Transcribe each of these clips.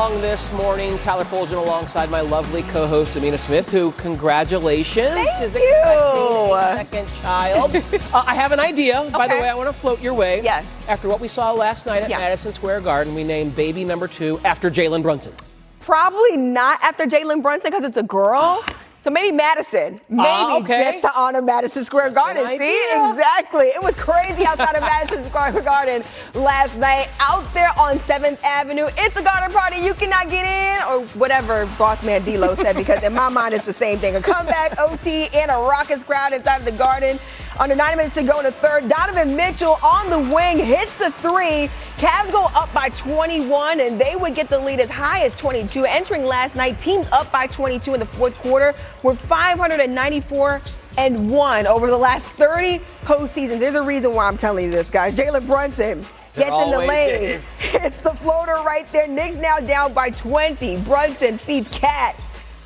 along this morning. Tyler Fulgen alongside my lovely co-host Amina Smith, who, congratulations, is expecting a second child. I have an idea. By the way, I want to float your way. Yes. After what we saw last night at Madison Square Garden, we named baby number 2 after Jalen Brunson. Probably not after Jalen Brunson because it's a girl. So maybe Madison. Maybe just to honor Madison Square Garden. See? Exactly. It was crazy outside of Madison Square Garden last night. Out there on 7th Avenue. It's a garden party. You cannot get in. Or whatever boss man D-Lo said, because in my mind it's the same thing. A comeback, OT, and a raucous crowd inside of the Garden. Under 9 minutes to go in the third. Donovan Mitchell on the wing hits the 3. Cavs go up by 21, and they would get the lead as high as 22. Entering last night, teams up by 22 in the fourth quarter. We're 594-1 over the last 30 postseasons. There's a reason why I'm telling you this, guys. Jalen Brunson gets in the lane. It's the floater right there. Knicks now down by 20. Brunson feeds Cat,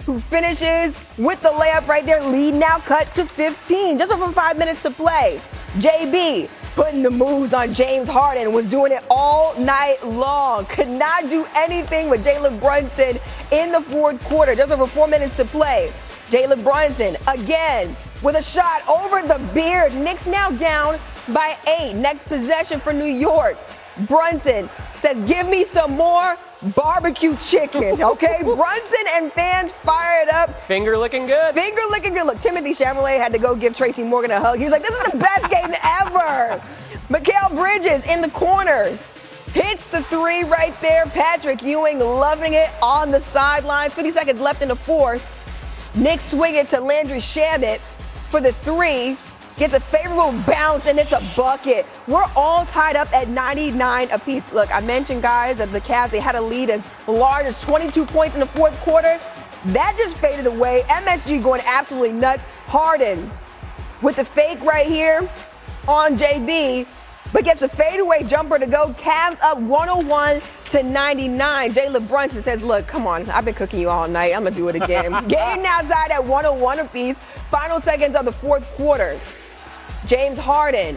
who finishes with the layup right there. Lead now cut to 15. Just over 5 minutes to play. JB putting the moves on James Harden, was doing it all night long. Could not do anything with Jalen Brunson in the fourth quarter. Just over 4 minutes to play. Jalen Brunson again with a shot over the beard. Knicks now down by 8. Next possession for New York. Brunson says, give me some more barbecue chicken, okay? Brunson and fans fired up. Finger looking good. Finger looking good. Look, Timothy Chalamet had to go give Tracy Morgan a hug. He was like, this is the best game ever. Mikal Bridges in the corner. Hits the 3 right there. Patrick Ewing loving it on the sidelines. 50 seconds left in the fourth. Knicks swing it to Landry Shamet for the 3. Gets a favorable bounce, and it's a bucket. We're all tied up at 99 apiece. Look, I mentioned, guys, that the Cavs, they had a lead as large as 22 points in the fourth quarter. That just faded away. MSG going absolutely nuts. Harden with the fake right here on JB, but gets a fadeaway jumper to go. Cavs up 101-99. Jalen Brunson says, look, come on, I've been cooking you all night. I'm going to do it again. Game now tied at 101 apiece. Final seconds of the fourth quarter. James Harden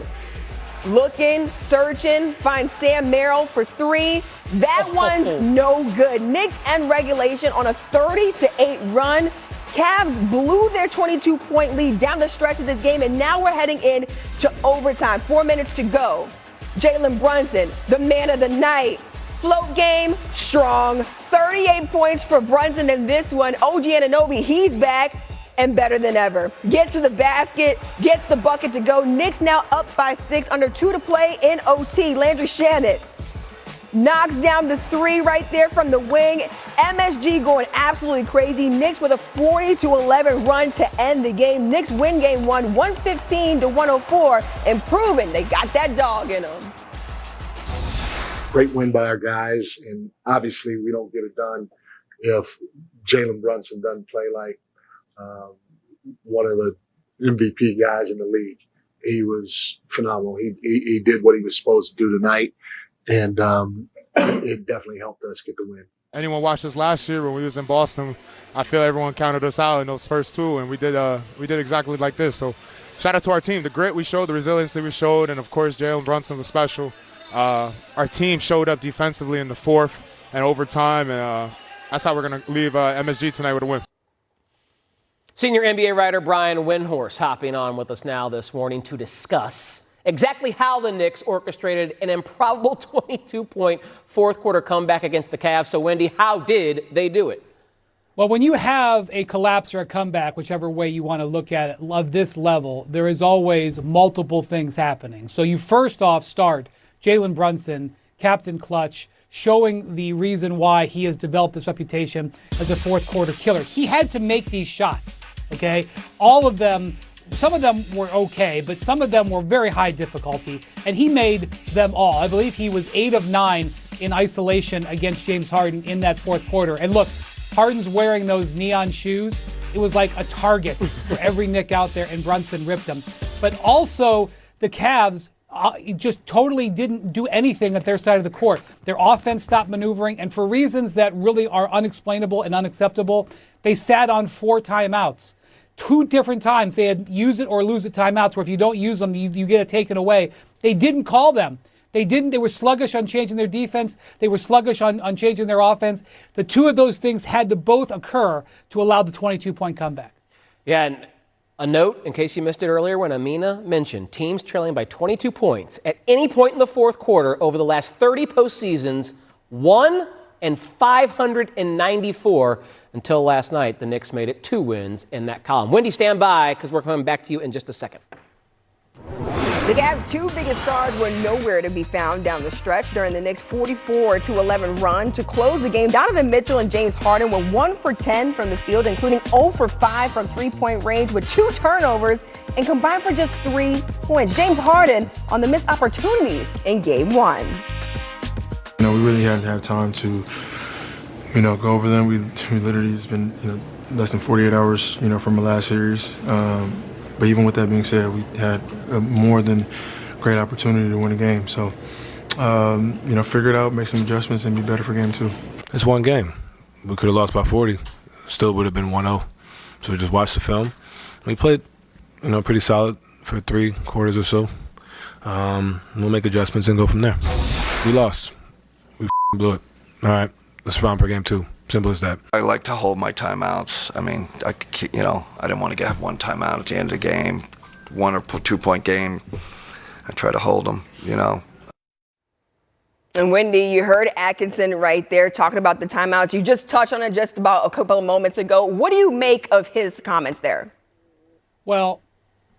looking, searching, finds Sam Merrill for 3. That one's no good. Knicks end regulation on a 30-8 run. Cavs blew their 22-point lead down the stretch of this game, and now we're heading in to overtime. 4 minutes to go. Jalen Brunson, the man of the night. Float game, strong. 38 points for Brunson in this one. OG Anunoby, he's back and better than ever. Gets to the basket, gets the bucket to go. Knicks now up by 6, under 2 to play in OT. Landry Shamet knocks down the 3 right there from the wing. MSG going absolutely crazy. Knicks with a 40-11 run to end the game. Knicks win game 1, 115-104, and proving they got that dog in them. Great win by our guys, and obviously we don't get it done if Jalen Brunson doesn't play like one of the MVP guys in the league. He was phenomenal. He did what he was supposed to do tonight, and it definitely helped us get the win. Anyone watched us last year when we was in Boston, I feel everyone counted us out in those first 2, and we did exactly like this. So shout out to our team, the grit we showed, the resiliency we showed, and of course Jalen Brunson was special. Our team showed up defensively in the fourth and overtime, and that's how we're going to leave MSG tonight with a win. Senior NBA writer Brian Windhorst hopping on with us now this morning to discuss exactly how the Knicks orchestrated an improbable 22-point fourth-quarter comeback against the Cavs. So, Wendy, how did they do it? Well, when you have a collapse or a comeback, whichever way you want to look at it, of this level, there is always multiple things happening. So you first off start Jalen Brunson, Captain Clutch, showing the reason why he has developed this reputation as a fourth-quarter killer. He had to make these shots, okay? All of them, some of them were okay, but some of them were very high difficulty, and he made them all. I believe he was 8 of 9 in isolation against James Harden in that fourth quarter. And look, Harden's wearing those neon shoes. It was like a target for every Knick out there, and Brunson ripped them. But also, the Cavs just totally didn't do anything at their side of the court. Their offense stopped maneuvering, and for reasons that really are unexplainable and unacceptable, they sat on 4 timeouts. 2 different times they had use it or lose it timeouts, where if you don't use them, you get it taken away. They didn't call them. They didn't. They were sluggish on changing their defense. They were sluggish on changing their offense. The two of those things had to both occur to allow the 22-point comeback. Yeah, and a note, in case you missed it earlier, when Amina mentioned teams trailing by 22 points at any point in the fourth quarter over the last 30 postseasons, 1 and 594 until last night. The Knicks made it 2 wins in that column. Wendy, stand by because we're coming back to you in just a second. The Cavs' two biggest stars were nowhere to be found down the stretch during the Knicks' 44-11 run. To close the game, Donovan Mitchell and James Harden were 1 for 10 from the field, including 0 for 5 from three-point range with 2 turnovers and combined for just 3 points. James Harden on the missed opportunities in Game 1. We really hadn't had time to, go over them. We literally it's been, less than 48 hours, from the last series. But even with that being said, we had a more than great opportunity to win a game. So, figure it out, make some adjustments, and be better for Game 2. It's one game. We could have lost by 40. Still would have been 1-0. So we just watched the film. We played, pretty solid for 3 quarters or so. We'll make adjustments and go from there. We lost. We blew it. All right, let's round for Game 2. Simple as that. I like to hold my timeouts. I mean, I didn't want to have one timeout at the end of the game, 1 or 2 point game. I try to hold them, And Wendy, you heard Atkinson right there talking about the timeouts. You just touched on it just about a couple of moments ago. What do you make of his comments there? Well,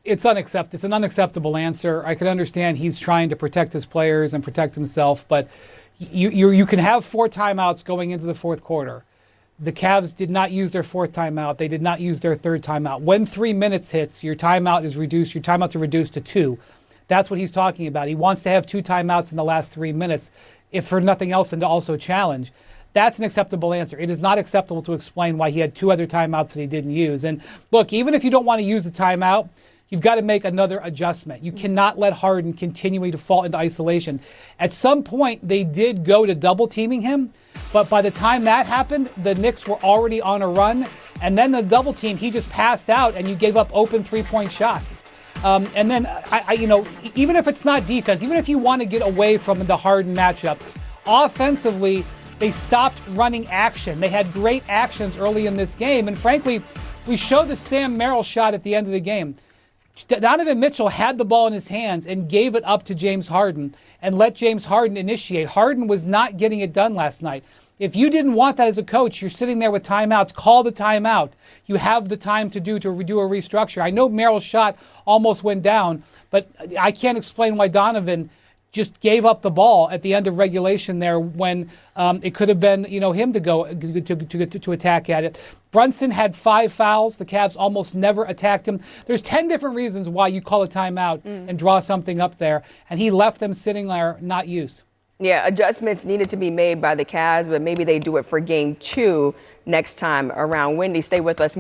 it's unacceptable. It's an unacceptable answer. I can understand he's trying to protect his players and protect himself, but you can have 4 timeouts going into the fourth quarter. The Cavs did not use their 4th timeout. They did not use their 3rd timeout. When 3 minutes hits, your timeouts are reduced to 2. That's what he's talking about. He wants to have 2 timeouts in the last 3 minutes, if for nothing else, and to also challenge. That's an acceptable answer. It is not acceptable to explain why he had 2 other timeouts that he didn't use. And look, even if you don't want to use the timeout, you've got to make another adjustment. You cannot let Harden continue to fall into isolation. At some point, they did go to double teaming him, but by the time that happened, the Knicks were already on a run. And then the double team, he just passed out and you gave up open 3-point shots. And then, even if it's not defense, even if you want to get away from the Harden matchup, offensively, they stopped running action. They had great actions early in this game. And frankly, we showed the Sam Merrill shot at the end of the game. Donovan Mitchell had the ball in his hands and gave it up to James Harden and let James Harden initiate. Harden was not getting it done last night. If you didn't want that as a coach, you're sitting there with timeouts. Call the timeout. You have the time to do a restructure. I know Merrill's shot almost went down, but I can't explain why Donovan just gave up the ball at the end of regulation there when it could have been, him to go to attack at it. Brunson had 5 fouls. The Cavs almost never attacked him. There's 10 different reasons why you call a timeout and draw something up there, and he left them sitting there not used. Yeah, adjustments needed to be made by the Cavs, but maybe they do it for Game 2 next time around. Wendy, stay with us.